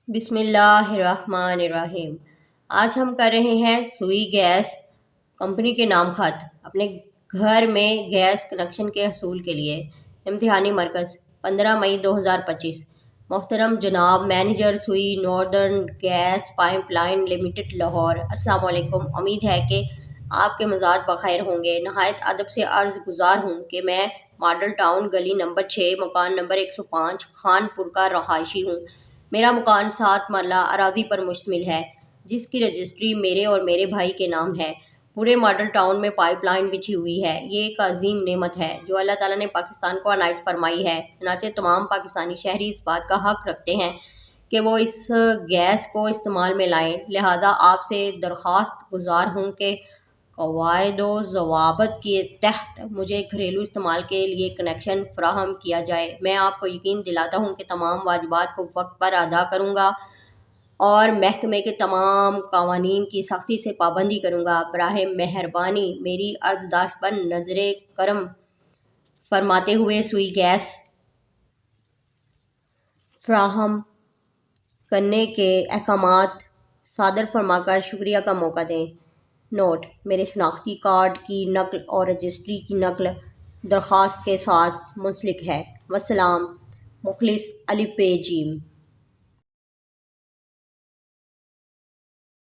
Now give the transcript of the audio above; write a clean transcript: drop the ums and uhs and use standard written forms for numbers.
بسم اللہ الرحمن الرحیم۔ آج ہم کر رہے ہیں سوئی گیس کمپنی کے نام خط اپنے گھر میں گیس کنیکشن کے حصول کے لیے۔ امتحانی مرکز 15 مئی 2025۔ محترم جناب manager Sui northern gas pipeline limited Lahore, السلام علیکم۔ امید ہے کہ آپ کے مزاج بخیر ہوں گے۔ نہایت ادب سے عرض گزار ہوں کہ میں ماڈل ٹاؤن گلی نمبر 6 مکان نمبر 105 خان پور کا رہائشی ہوں۔ میرا مکان 7 مرلہ اراضی پر مشتمل ہے جس کی رجسٹری میرے اور میرے بھائی کے نام ہے۔ پورے ماڈل ٹاؤن میں پائپ لائن بچھی ہوئی ہے۔ یہ ایک عظیم نعمت ہے جو اللہ تعالیٰ نے پاکستان کو عنایت فرمائی ہے۔ چنانچہ تمام پاکستانی شہری اس بات کا حق رکھتے ہیں کہ وہ اس گیس کو استعمال میں لائیں۔ لہذا آپ سے درخواست گزار ہوں کہ قواعد و ضوابط کے تحت مجھے گھریلو استعمال کے لیے کنیکشن فراہم کیا جائے۔ میں آپ کو یقین دلاتا ہوں کہ تمام واجبات کو وقت پر ادا کروں گا اور محکمے کے تمام قوانین کی سختی سے پابندی کروں گا۔ براہ مہربانی میری عرضداشت پر نظر کرم فرماتے ہوئے سوئی گیس فراہم کرنے کے احکامات صادر فرما کر شکریہ کا موقع دیں۔ نوٹ: میرے شناختی کارڈ کی نقل اور رجسٹری کی نقل درخواست کے ساتھ منسلک ہے۔ والسلام۔ مخلص ا ب ج